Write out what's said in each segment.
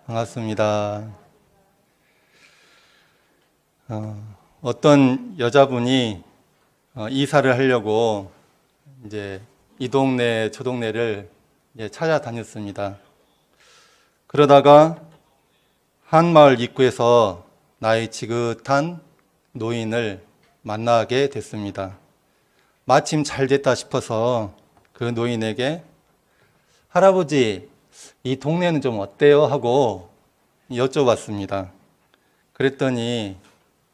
반갑습니다. 어떤 여자분이 이사를 하려고 이제 이 동네 저 동네를 이제 찾아다녔습니다. 그러다가 한 마을 입구에서 나이 지긋한 노인을 만나게 됐습니다. 마침 잘 됐다 싶어서 그 노인에게 할아버지, 이 동네는 좀 어때요? 하고 여쭤봤습니다. 그랬더니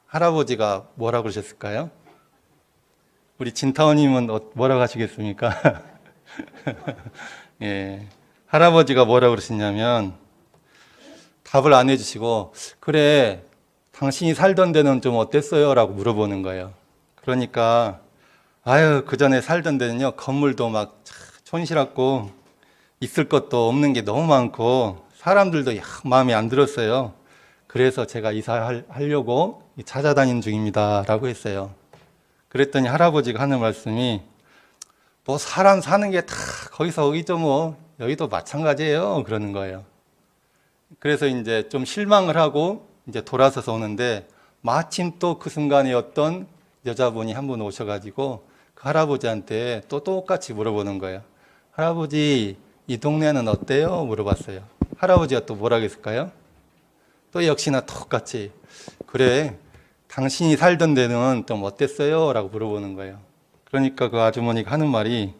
할아버지가 뭐라고 그러셨을까요? 우리 진타오님은 뭐라고 하시겠습니까? 예, 할아버지가 뭐라고 그러시냐면 답을 안 해주시고 그래, 당신이 살던 데는 좀 어땠어요? 라고 물어보는 거예요. 그러니까 아유, 그 전에 살던 데는요, 건물도 막 촌스럽고 있을 것도 없는 게 너무 많고 사람들도 마음에 안 들었어요. 그래서 제가 이사하려고 찾아다니는 중입니다 라고 했어요. 그랬더니 할아버지가 하는 말씀이 뭐 사람 사는 게 다 거기서 거기죠, 뭐 여기도 마찬가지예요 그러는 거예요. 그래서 이제 좀 실망을 하고 이제 돌아서서 오는데 마침 또 그 순간에 어떤 여자분이 한 분 오셔가지고 그 할아버지한테 또 똑같이 물어보는 거예요. 할아버지, 이 동네는 어때요? 물어봤어요. 할아버지가 또 뭐라고 했을까요? 또 역시나 똑같이 그래, 당신이 살던 데는 좀 어땠어요? 라고 물어보는 거예요. 그러니까 그 아주머니가 하는 말이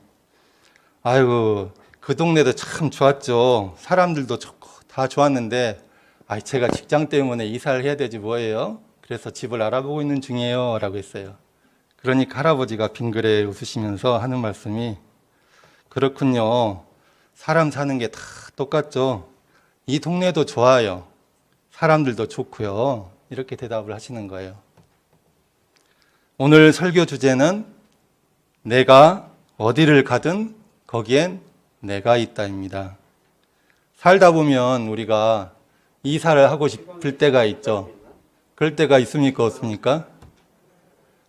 아이고, 그 동네도 참 좋았죠. 사람들도 좋고 다 좋았는데 제가 직장 때문에 이사를 해야 되지 뭐예요? 그래서 집을 알아보고 있는 중이에요 라고 했어요. 그러니까 할아버지가 빙그레 웃으시면서 하는 말씀이 그렇군요. 사람 사는 게 다 똑같죠. 이 동네도 좋아요. 사람들도 좋고요. 이렇게 대답을 하시는 거예요. 오늘 설교 주제는 내가 어디를 가든 거기엔 내가 있다입니다. 살다 보면 우리가 이사를 하고 싶을 때가 있죠. 그럴 때가 있습니까? 없습니까?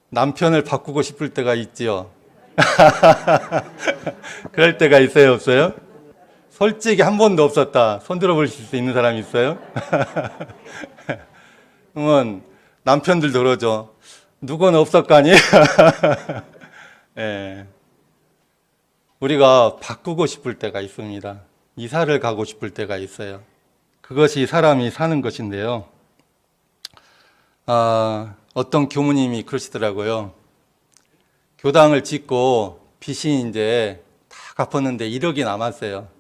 남편을 바꾸고 싶을 때가 있지요. 그럴 때가 있어요? 없어요? 솔직히 한 번도 없었다. 손 들어보실 수 있는 사람이 있어요? 그러면 남편들도 그러죠. 누구는 없었거니? 예. 우리가 바꾸고 싶을 때가 있습니다. 이사를 가고 싶을 때가 있어요. 그것이 사람이 사는 것인데요. 어떤 교무님이 그러시더라고요. 교당을 짓고 빚이 이제 다 갚았는데 1억이 남았어요.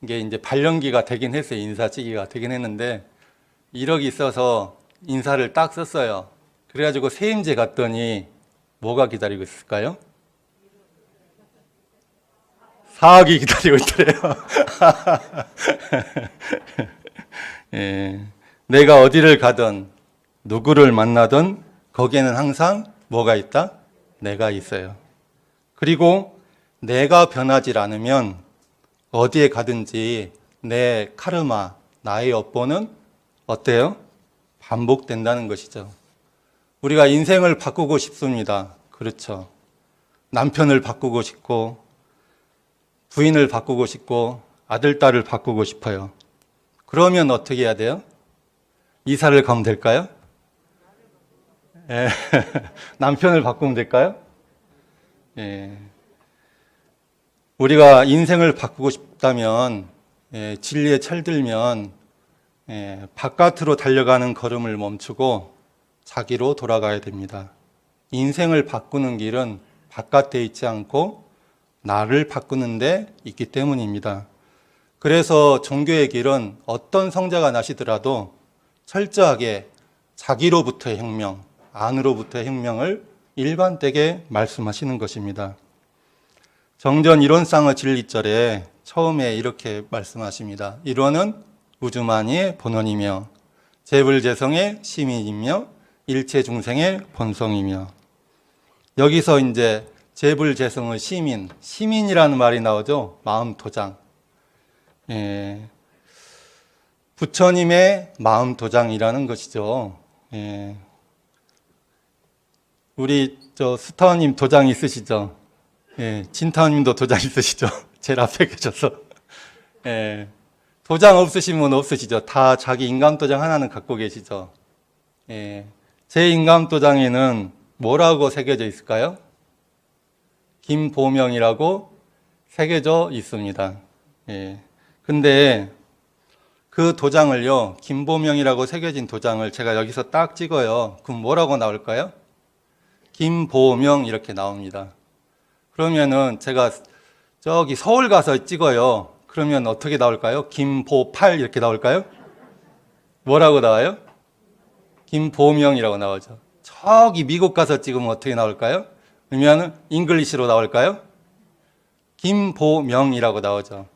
이게 이제 발령기가 되긴 했어요. 인사 시기가 되긴 했는데 1억이 있어서 인사를 딱 썼어요. 그래가지고 세임제 갔더니 뭐가 기다리고 있을까요? 4억이 기다리고 있더래요. 예, 내가 어디를 가든 누구를 만나든 거기에는 항상 뭐가 있다? 내가 있어요. 그리고 내가 변하지 않으면 어디에 가든지 내 카르마, 나의 업보는 어때요? 반복된다는 것이죠. 우리가 인생을 바꾸고 싶습니다. 그렇죠. 남편을 바꾸고 싶고 부인을 바꾸고 싶고 아들, 딸을 바꾸고 싶어요. 그러면 어떻게 해야 돼요? 이사를 가면 될까요? 예. 남편을 바꾸면 될까요? 예. 우리가 인생을 바꾸고 싶다면 진리에 철들면 바깥으로 달려가는 걸음을 멈추고 자기로 돌아가야 됩니다. 인생을 바꾸는 길은 바깥에 있지 않고 나를 바꾸는 데 있기 때문입니다. 그래서 종교의 길은 어떤 성자가 나시더라도 철저하게 자기로부터의 혁명, 안으로부터의 혁명을 일관되게 말씀하시는 것입니다. 정전 일원상의 진리절에 처음에 이렇게 말씀하십니다. 일원은 우주만이의 본원이며 재불재성의 시민이며 일체 중생의 본성이며. 여기서 이제 재불재성의 시민이라는 말이 나오죠. 마음 도장. 예, 부처님의 마음 도장이라는 것이죠. 예, 우리 스타원님 도장 있으시죠? 예, 진타원님도 도장 있으시죠? 제일 앞에 계셔서. 예, 도장 없으신 분 없으시죠? 다 자기 인감도장 하나는 갖고 계시죠? 예. 제 인감도장에는 뭐라고 새겨져 있을까요? 김보명이라고 새겨져 있습니다. 예. 근데 그 도장을요, 김보명이라고 새겨진 도장을 제가 여기서 딱 찍어요. 그럼 뭐라고 나올까요? 김보명 이렇게 나옵니다. 그러면은 제가 저기 서울 가서 찍어요. 그러면 어떻게 나올까요? 김보팔 이렇게 나올까요? 뭐라고 나와요? 김보명이라고 나오죠. 저기 미국 가서 찍으면 어떻게 나올까요? 그러면 잉글리시로 나올까요? 김보명이라고 나오죠.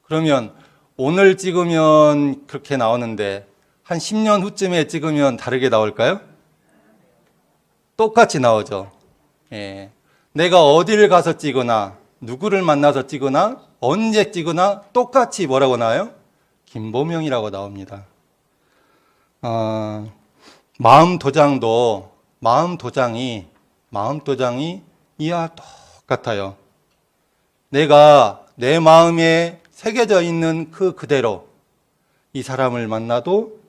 그러면 오늘 찍으면 그렇게 나오는데 한 10년 후쯤에 찍으면 다르게 나올까요? 똑같이 나오죠. 예. 내가 어디를 가서 찍거나 누구를 만나서 찍거나 언제 찍거나 똑같이 뭐라고 나와요? 김보명이라고 나옵니다. 마음 도장이 이와 똑같아요. 내가 내 마음에 새겨져 있는 그대로 이 사람을 만나도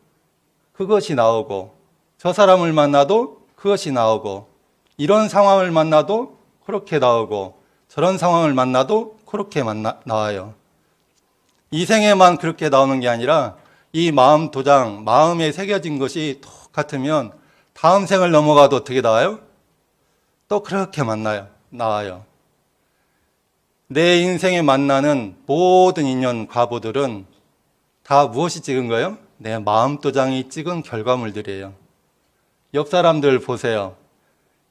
그것이 나오고 저 사람을 만나도 그것이 나오고 이런 상황을 만나도 그렇게 나오고 저런 상황을 만나도 그렇게 나와요. 이 생에만 그렇게 나오는 게 아니라 이 마음 도장, 마음에 새겨진 것이 똑같으면 다음 생을 넘어가도 어떻게 나와요? 또 그렇게 나와요. 내 인생에 만나는 모든 인연 과보들은 다 무엇이 찍은 거예요? 내 마음 도장이 찍은 결과물들이에요. 옆 사람들 보세요.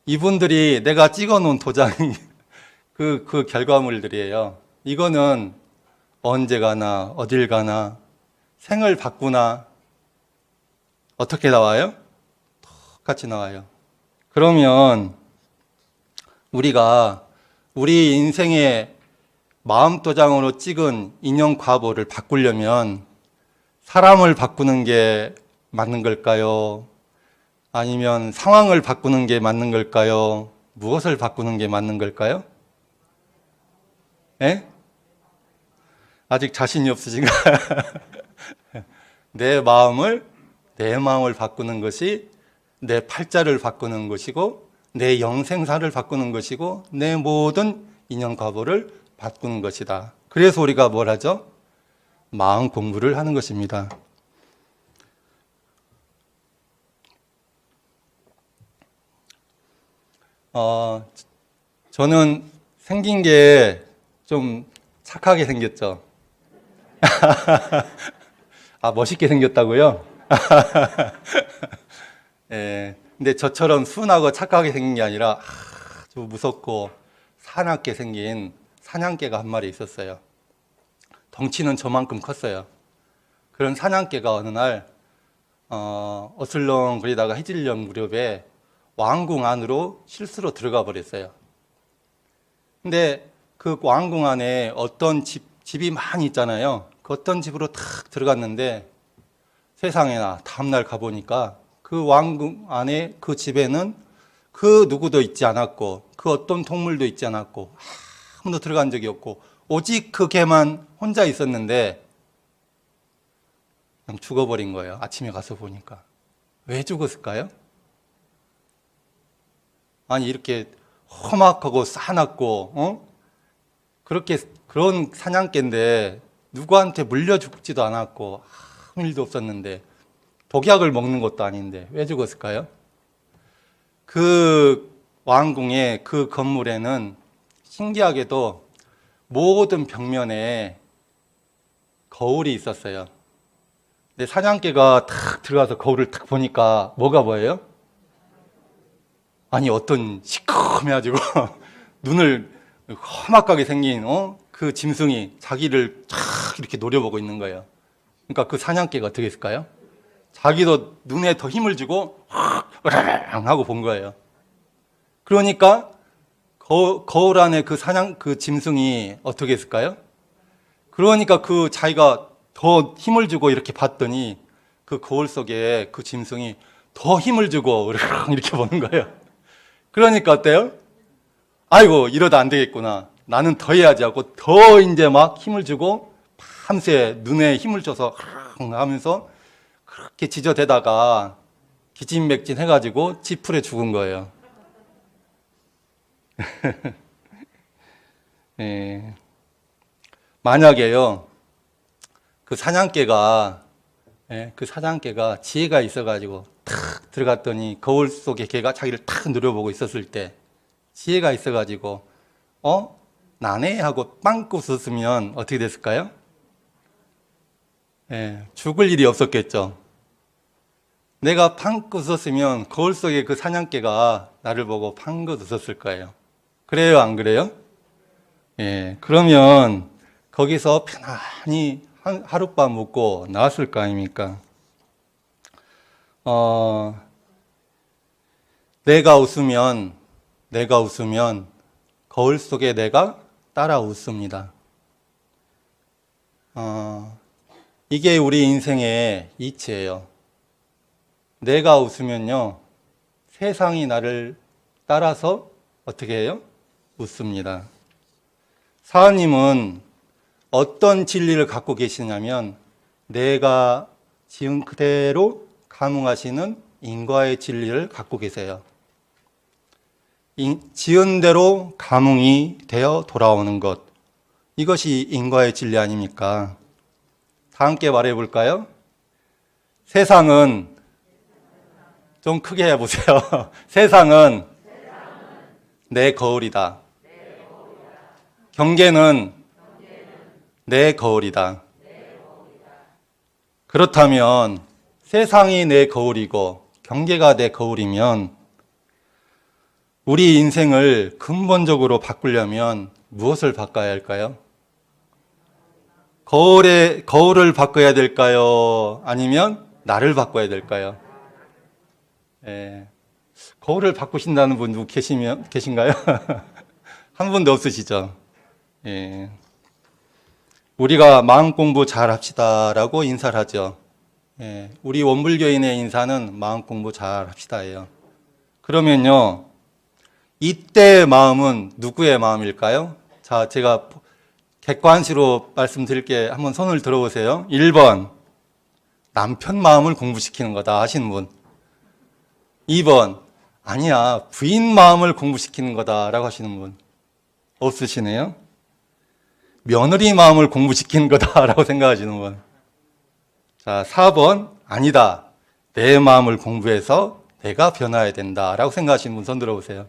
이분들이 내가 찍어 놓은 도장이 그 결과물들이에요. 이거는 언제 가나 어딜 가나 생을 바꾸나 어떻게 나와요? 똑같이 나와요. 그러면 우리가 우리 인생의 마음 도장으로 찍은 인연 과보를 바꾸려면 사람을 바꾸는 게 맞는 걸까요? 아니면 상황을 바꾸는 게 맞는 걸까요? 무엇을 바꾸는 게 맞는 걸까요? 예? 아직 자신이 없으신가요? 내 마음을 바꾸는 것이 내 팔자를 바꾸는 것이고 내 영생사를 바꾸는 것이고 내 모든 인연 과보를 바꾸는 것이다. 그래서 우리가 뭘 하죠? 마음 공부를 하는 것입니다. 저는 생긴 게 좀 착하게 생겼죠. 멋있게 생겼다고요? 예, 근데 저처럼 순하고 착하게 생긴 게 아니라 아주 무섭고 사납게 생긴 사냥개가 한 마리 있었어요. 덩치는 저만큼 컸어요. 그런 사냥개가 어느 날 어슬렁거리다가 해질녘 무렵에 왕궁 안으로 실수로 들어가 버렸어요. 근데 그 왕궁 안에 어떤 집이 많이 있잖아요. 그 어떤 집으로 탁 들어갔는데 세상에나 다음날 가보니까 그 왕궁 안에 그 집에는 그 누구도 있지 않았고 그 어떤 동물도 있지 않았고 아무도 들어간 적이 없고 오직 그 개만 혼자 있었는데 그냥 죽어버린 거예요. 아침에 가서 보니까. 왜 죽었을까요? 아니 이렇게 험악하고 싸납고 그런 사냥개인데 누구한테 물려 죽지도 않았고 아무 일도 없었는데 독약을 먹는 것도 아닌데 왜 죽었을까요? 그 왕궁의 그 건물에는 신기하게도 모든 벽면에 거울이 있었어요. 근데 사냥개가 탁 들어가서 거울을 탁 보니까 뭐가 보여요? 아니 어떤 시커매가지고 눈을 험악하게 생긴 그 짐승이 자기를 쫙 이렇게 노려보고 있는 거예요. 그러니까 그 사냥개가 어떻게 했을까요? 자기도 눈에 더 힘을 주고 으랑 하고 본 거예요. 그러니까 거울 안에 그 짐승이 어떻게 했을까요? 그러니까 그 자기가 더 힘을 주고 이렇게 봤더니 그 거울 속에 그 짐승이 더 힘을 주고 으랑 이렇게 보는 거예요. 그러니까 어때요? 아이고 이러다 안 되겠구나. 나는 더 해야지 하고 더 이제 막 힘을 주고 밤새 눈에 힘을 줘서 하면서 그렇게 지저대다가 기진맥진 해가지고 지풀에 죽은 거예요. 예. 만약에요, 그 사냥개가 지혜가 있어가지고 탁 들어갔더니 거울 속에 개가 자기를 탁 누려보고 있었을 때 지혜가 있어가지고 나네 하고 빵꾸 웃었으면 어떻게 됐을까요? 예, 죽을 일이 없었겠죠. 내가 팡긋 웃었으면 거울 속에 그 사냥개가 나를 보고 팡긋 웃었을 거예요. 그래요, 안 그래요? 예, 그러면 거기서 편안히 하룻밤 묵고 나왔을 거 아닙니까? 내가 웃으면 거울 속에 내가 따라 웃습니다. 이게 우리 인생의 이치예요. 내가 웃으면요, 세상이 나를 따라서 어떻게 해요? 웃습니다. 사하님은 어떤 진리를 갖고 계시냐면 내가 지은 그대로 감응하시는 인과의 진리를 갖고 계세요. 지은 대로 감응이 되어 돌아오는 것, 이것이 인과의 진리 아닙니까? 다 함께 말해볼까요? 세상은, 좀 크게 해보세요. 세상은 내 거울이다. 경계는 내 거울이다. 그렇다면 세상이 내 거울이고 경계가 내 거울이면 우리 인생을 근본적으로 바꾸려면 무엇을 바꿔야 할까요? 거울을 바꿔야 될까요? 아니면 나를 바꿔야 될까요? 예. 거울을 바꾸신다는 분 누구 계신가요? 한 분도 없으시죠? 예. 우리가 마음 공부 잘 합시다라고 인사를 하죠. 예. 우리 원불교인의 인사는 마음 공부 잘 합시다예요. 그러면요, 이때의 마음은 누구의 마음일까요? 자, 제가 객관식으로 말씀드릴게. 한번 손을 들어보세요. 1번, 남편 마음을 공부시키는 거다 하시는 분. 2번, 아니야, 부인 마음을 공부시키는 거다라고 하시는 분. 없으시네요. 며느리 마음을 공부시키는 거다라고 생각하시는 분. 자, 4번, 아니다, 내 마음을 공부해서 내가 변화해야 된다라고 생각하시는 분 손 들어보세요.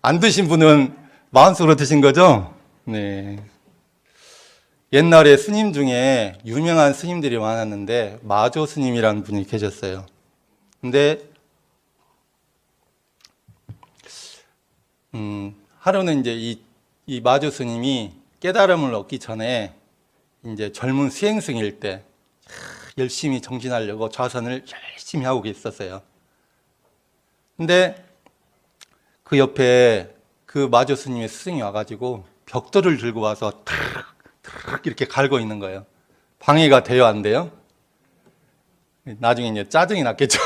안 드신 분은 마음속으로 드신 거죠? 네. 옛날에 스님 중에 유명한 스님들이 많았는데 마조 스님이라는 분이 계셨어요. 근데 하루는 이제 이 마조 스님이 깨달음을 얻기 전에 이제 젊은 수행승일 때 열심히 정진하려고 좌선을 열심히 하고 있었어요. 근데 그 옆에 그 마조 스님의 스승이 와가지고 벽돌을 들고 와서 탁 이렇게 갈고 있는 거예요. 방해가 돼요, 안 돼요? 나중에 이제 짜증이 났겠죠.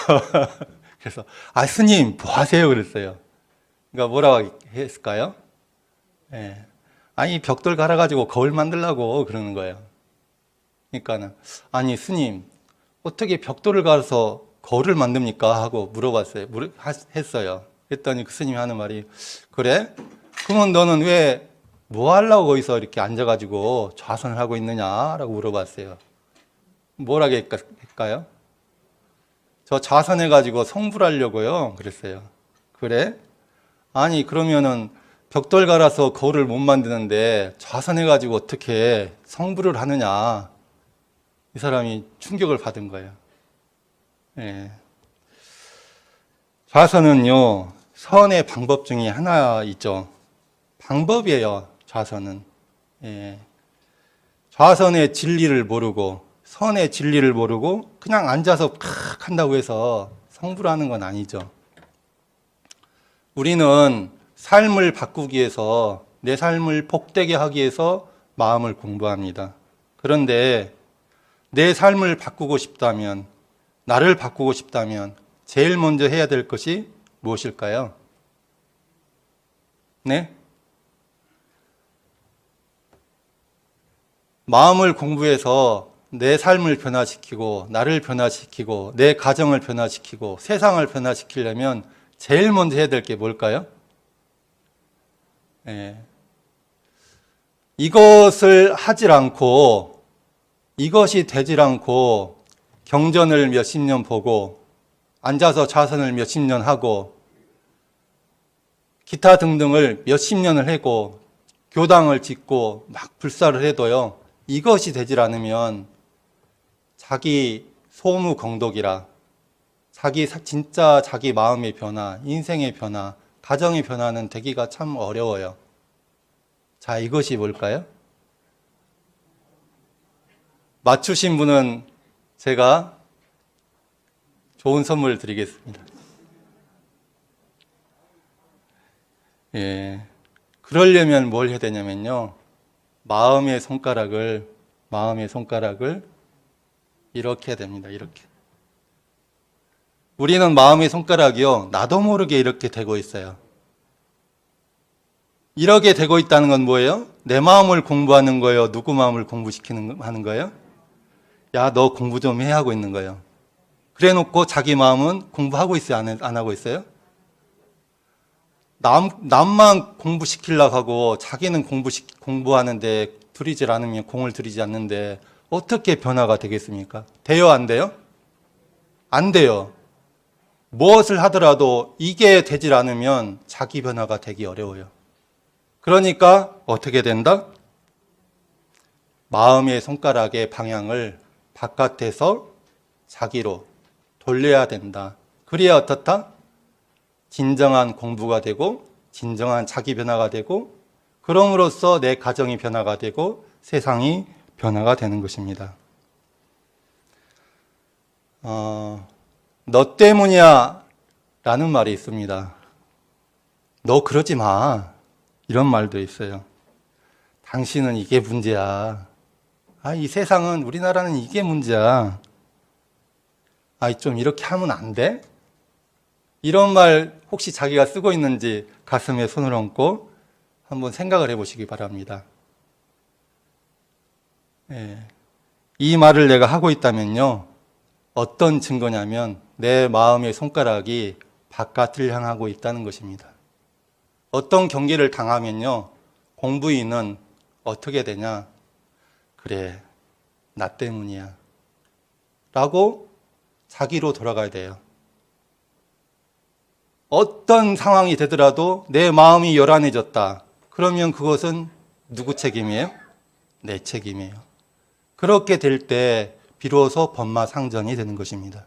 그래서 스님 뭐 하세요? 그랬어요. 그러니까 뭐라고 했을까요? 예. 아니, 벽돌 갈아가지고 거울 만들려고 그러는 거예요. 그러니까는 아니 스님 어떻게 벽돌을 갈아서 거울을 만듭니까? 하고 물어봤어요. 했어요. 그랬더니 그 스님이 하는 말이, 그래? 그러면 너는 왜 뭐 하려고 거기서 이렇게 앉아가지고 좌선을 하고 있느냐라고 물어봤어요. 뭐라고 할까요? 저 좌선해가지고 성불하려고요. 그랬어요. 그래? 아니, 그러면은 벽돌 갈아서 거울을 못 만드는데 좌선해가지고 어떻게 성불을 하느냐. 이 사람이 충격을 받은 거예요. 예. 좌선은요, 선의 방법 중에 하나 있죠. 방법이에요, 좌선은. 예. 좌선의 진리를 모르고, 선의 진리를 모르고, 그냥 앉아서 팍 한다고 해서 성불하는 건 아니죠. 우리는 삶을 바꾸기 위해서, 내 삶을 복되게 하기 위해서 마음을 공부합니다. 그런데 내 삶을 바꾸고 싶다면, 나를 바꾸고 싶다면 제일 먼저 해야 될 것이 무엇일까요? 네? 마음을 공부해서 내 삶을 변화시키고 나를 변화시키고 내 가정을 변화시키고 세상을 변화시키려면 제일 먼저 해야 될 게 뭘까요? 이것을 하질 않고 이것이 되질 않고 경전을 몇십 년 보고 앉아서 좌선을 몇십 년 하고 기타 등등을 몇십 년을 하고 교당을 짓고 막 불사를 해도요, 이것이 되질 않으면 자기 소무공덕이라 진짜 자기 마음의 변화, 인생의 변화, 가정의 변화는 되기가 참 어려워요. 자, 이것이 뭘까요? 맞추신 분은 제가 좋은 선물을 드리겠습니다. 그러려면 뭘 해야 되냐면요, 마음의 손가락을 이렇게 해야 됩니다. 이렇게. 우리는 마음의 손가락이요, 나도 모르게 이렇게 되고 있어요. 이렇게 되고 있다는 건 뭐예요? 내 마음을 공부하는 거예요? 누구 마음을 하는 거예요? 야, 너 공부 좀 해 하고 있는 거예요. 그래 놓고 자기 마음은 공부하고 있어요? 안 하고 있어요? 남만 공부시키려고 하고 자기는 공부하는데 공을 들이지 않는데 어떻게 변화가 되겠습니까? 돼요, 안 돼요? 안 돼요. 무엇을 하더라도 이게 되질 않으면 자기 변화가 되기 어려워요. 그러니까 어떻게 된다? 마음의 손가락의 방향을 바깥에서 자기로 돌려야 된다. 그래야 어떻다? 진정한 공부가 되고 진정한 자기 변화가 되고 그럼으로써 내 가정이 변화가 되고 세상이 변화가 되는 것입니다. 너 때문이야 라는 말이 있습니다. 너 그러지 마 이런 말도 있어요. 당신은 이게 문제야. 이 세상은, 우리나라는 이게 문제야. 좀 이렇게 하면 안 돼? 이런 말 혹시 자기가 쓰고 있는지 가슴에 손을 얹고 한번 생각을 해보시기 바랍니다. 이 말을 내가 하고 있다면요, 어떤 증거냐면 내 마음의 손가락이 바깥을 향하고 있다는 것입니다. 어떤 경계를 당하면요, 공부인은 어떻게 되냐? 그래, 나 때문이야 라고 자기로 돌아가야 돼요. 어떤 상황이 되더라도 내 마음이 요란해졌다. 그러면 그것은 누구 책임이에요? 내 책임이에요. 그렇게 될 때 비로소 법마상전이 되는 것입니다.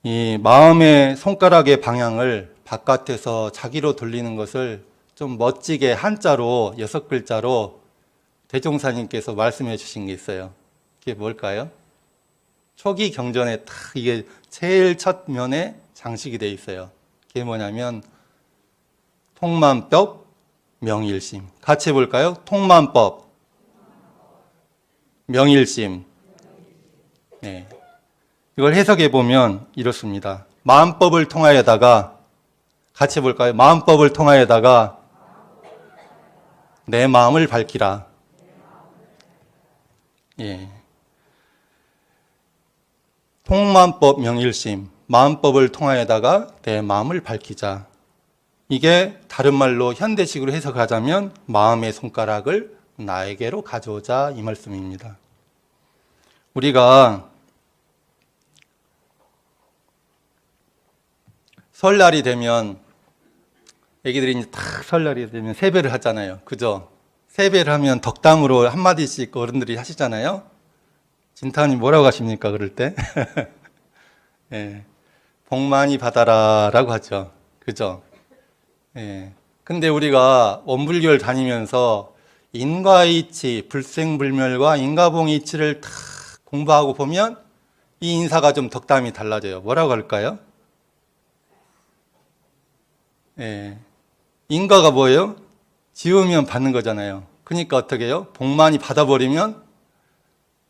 이 마음의 손가락의 방향을 바깥에서 자기로 돌리는 것을 좀 멋지게 한자로 6글자로 대종사님께서 말씀해 주신 게 있어요. 그게 뭘까요? 초기 경전에 딱 이게 제일 첫 면에 장식이 되어 있어요. 그게 뭐냐면 통만법, 명일심. 같이 해볼까요? 통만법, 명일심. 이걸 해석해 보면 이렇습니다. 마음법을 통하여다가, 같이 해볼까요? 마음법을 통하여다가 내 마음을 밝히라. 통만법 명일심, 마음법을 통하여다가 내 마음을 밝히자. 이게 다른 말로 현대식으로 해석하자면 마음의 손가락을 나에게로 가져오자 이 말씀입니다. 우리가 설날이 되면 애기들이 이제 딱 설날이 되면 세배를 하잖아요. 그죠? 세배를 하면 덕담으로 한마디씩 어른들이 하시잖아요. 진타님 뭐라고 하십니까? 그럴 때? 복 많이 받아라 라고 하죠. 그죠? 근데 우리가 원불교를 다니면서 인과이치, 불생불멸과 인과봉이치를 다 공부하고 보면 이 인사가 좀 덕담이 달라져요. 뭐라고 할까요? 인과가 뭐예요? 지으면 받는 거잖아요. 그러니까 어떻게 해요? 복 많이 받아버리면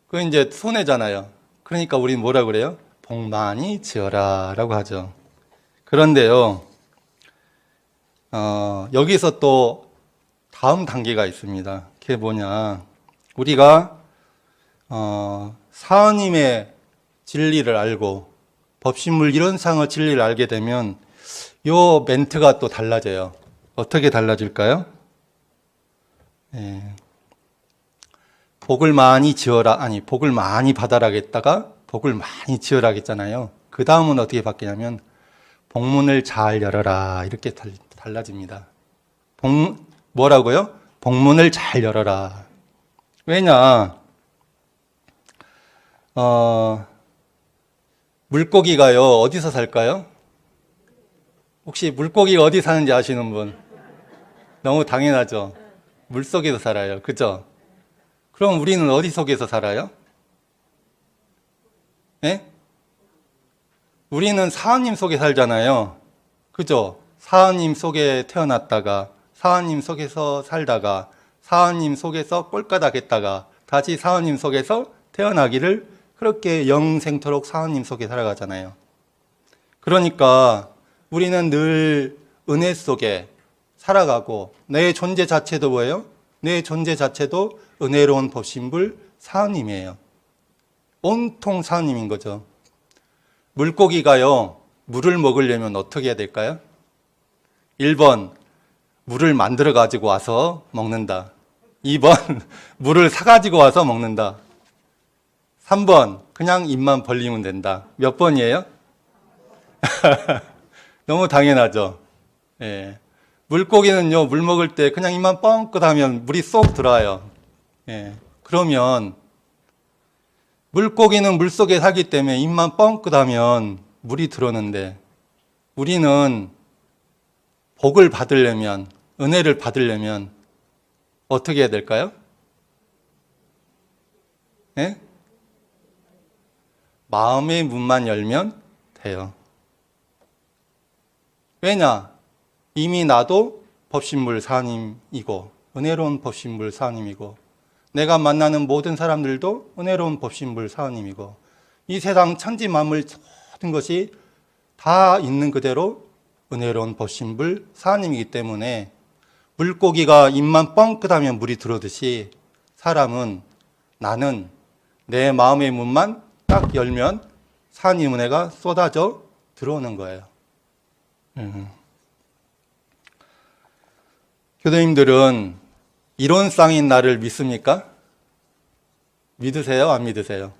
그거 이제 손해잖아요. 그러니까 우리 뭐라 그래요? 복 많이 지어라 라고 하죠. 그런데요, 여기서 또 다음 단계가 있습니다. 그게 그게 뭐냐. 우리가 사하님의 진리를 알고 법신물 이론상의 진리를 알게 되면 요 멘트가 또 달라져요. 어떻게 달라질까요? 복을 많이 지어라, 아니 복을 많이 받아라겠다가 복을 많이 지어라겠잖아요. 그 다음은 어떻게 바뀌냐면 복문을 잘 열어라 이렇게 달라집니다. 뭐라고요? 복문을 잘 열어라. 왜냐? 물고기가요 어디서 살까요? 혹시 물고기가 어디 사는지 아시는 분? 너무 당연하죠. 물속에서 살아요. 그죠? 그럼 우리는 어디 속에서 살아요? 예? 우리는 사하님 속에 살잖아요. 그죠? 사하님 속에 태어났다가 사하님 속에서 살다가 사하님 속에서 꼴까닥 했다가 다시 사하님 속에서 태어나기를 그렇게 영생토록 사하님 속에 살아가잖아요. 그러니까 우리는 늘 은혜 속에 살아가고 내 존재 자체도 뭐예요? 내 존재 자체도 은혜로운 법신불 사하님이에요. 온통 사하님인 거죠. 물고기가요 물을 먹으려면 어떻게 해야 될까요? 1번 물을 만들어 가지고 와서 먹는다. 2번 물을 사가지고 와서 먹는다. 3번 그냥 입만 벌리면 된다. 몇 번이에요? 너무 당연하죠. 예. 물고기는요 물 먹을 때 그냥 입만 뻥끗 하면 물이 쏙 들어와요. 예. 그러면 물고기는 물속에 살기 때문에 입만 뻥끗 하면 물이 들어오는데 우리는 복을 받으려면 은혜를 받으려면 어떻게 해야 될까요? 예? 마음의 문만 열면 돼요. 왜냐? 이미 나도 법신불 사님이고 은혜로운 법신불 사님이고 내가 만나는 모든 사람들도 은혜로운 법신불 사님이고 이 세상 천지 만물 모든 것이 다 있는 그대로 은혜로운 법신불 사님이기 때문에 물고기가 입만 뻥끗하면 물이 들어오듯이 사람은 나는 내 마음의 문만 딱 열면 사님 은혜가 쏟아져 들어오는 거예요. 교도님들은 이론상인 나를 믿습니까? 믿으세요? 안 믿으세요?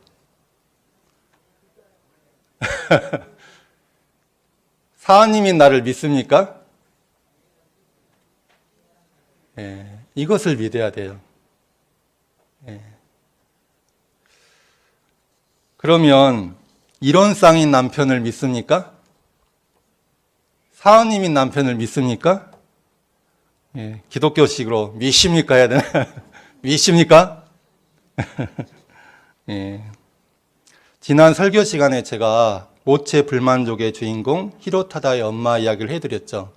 사하님인 나를 믿습니까? 예, 이것을 믿어야 돼요. 예. 그러면 이론상인 남편을 믿습니까? 사하님인 남편을 믿습니까? 예, 기독교식으로 믿습니까 해야 되나? 믿습니까? 예. 지난 설교 시간에 제가 모체 불만족의 주인공 히로타다의 엄마 이야기를 해드렸죠.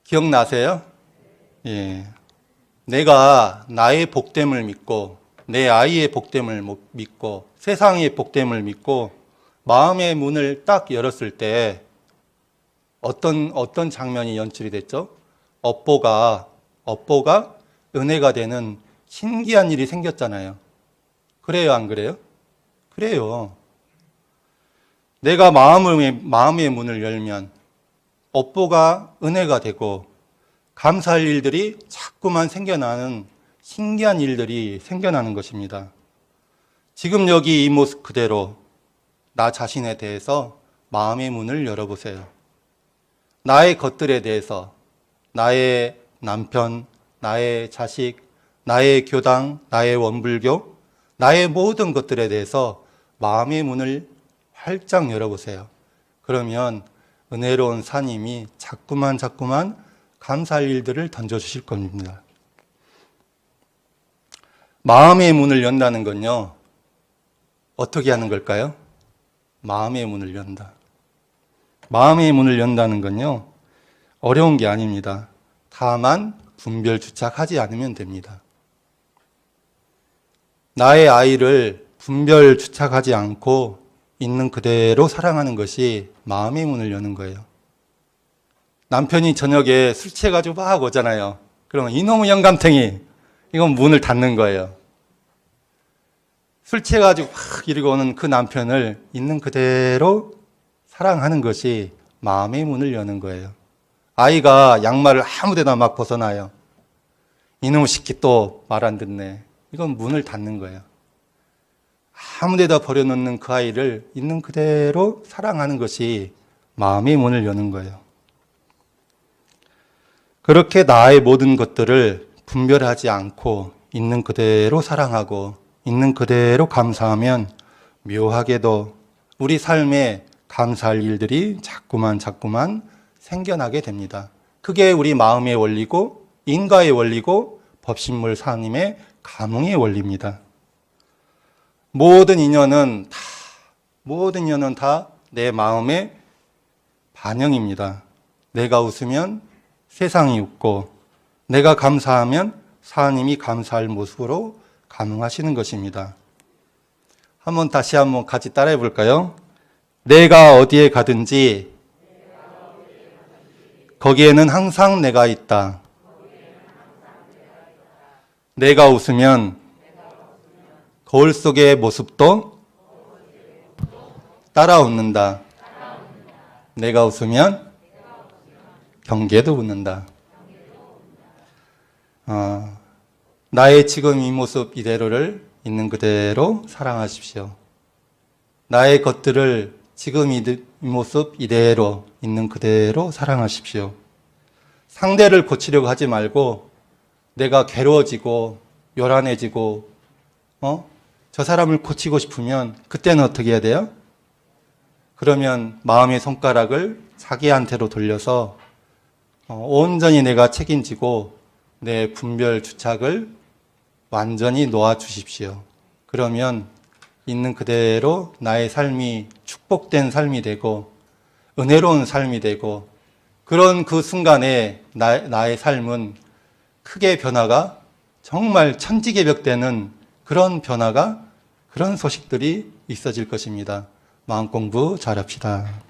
기억나세요? 예. 내가 나의 복됨을 믿고 내 아이의 복됨을 믿고 세상의 복됨을 믿고 마음의 문을 딱 열었을 때 어떤 장면이 연출이 됐죠? 업보가 은혜가 되는 신기한 일이 생겼잖아요. 그래요, 안 그래요? 그래요. 내가 마음의 문을 열면 업보가 은혜가 되고 감사할 일들이 자꾸만 생겨나는 신기한 일들이 생겨나는 것입니다. 지금 여기 이 모습 그대로 나 자신에 대해서 마음의 문을 열어보세요. 나의 것들에 대해서 나의 남편, 나의 자식, 나의 교당, 나의 원불교, 나의 모든 것들에 대해서 마음의 문을 활짝 열어보세요. 그러면 은혜로운 사님이 자꾸만 감사할 일들을 던져주실 겁니다. 마음의 문을 연다는 건요, 어떻게 하는 걸까요? 마음의 문을 연다. 마음의 문을 연다는 건요, 어려운 게 아닙니다. 다만 분별 주착하지 않으면 됩니다. 나의 아이를 분별 주착하지 않고 있는 그대로 사랑하는 것이 마음의 문을 여는 거예요. 남편이 저녁에 술 취해가지고 막 오잖아요. 그러면 이놈의 영감탱이, 이건 문을 닫는 거예요. 술 취해가지고 확 이러고 오는 그 남편을 있는 그대로 사랑하는 것이 마음의 문을 여는 거예요. 아이가 양말을 아무 데나 막 벗어나요. 이놈의 새끼 또 말 안 듣네. 이건 문을 닫는 거예요. 아무 데다 버려놓는 그 아이를 있는 그대로 사랑하는 것이 마음의 문을 여는 거예요. 그렇게 나의 모든 것들을 분별하지 않고 있는 그대로 사랑하고 있는 그대로 감사하면 묘하게도 우리 삶에 감사할 일들이 자꾸만 생겨나게 됩니다. 그게 우리 마음의 원리고 인과의 원리고 법신물 사님의 감흥의 원리입니다. 모든 인연은 다 내 마음의 반영입니다. 내가 웃으면 세상이 웃고 내가 감사하면 사님이 감사할 모습으로 감응하시는 것입니다. 다시 한번 같이 따라해 볼까요? 내가 어디에 가든지 거기에는 항상 내가 있다. 내가 웃으면 거울 속의 모습도 따라 웃는다. 내가 웃으면 경계도 웃는다. 나의 지금 이 모습 이대로를 있는 그대로 사랑하십시오. 나의 것들을 지금 이 모습 이대로 있는 그대로 사랑하십시오. 상대를 고치려고 하지 말고 내가 괴로워지고 요란해지고 저 사람을 고치고 싶으면 그때는 어떻게 해야 돼요? 그러면 마음의 손가락을 자기한테로 돌려서 온전히 내가 책임지고 내 분별 주착을 완전히 놓아주십시오. 그러면 있는 그대로 나의 삶이 축복된 삶이 되고 은혜로운 삶이 되고 그런 그 순간에 나의 삶은 크게 변화가 정말 천지개벽되는 그런 변화가 그런 소식들이 있어질 것입니다. 마음 공부 잘합시다.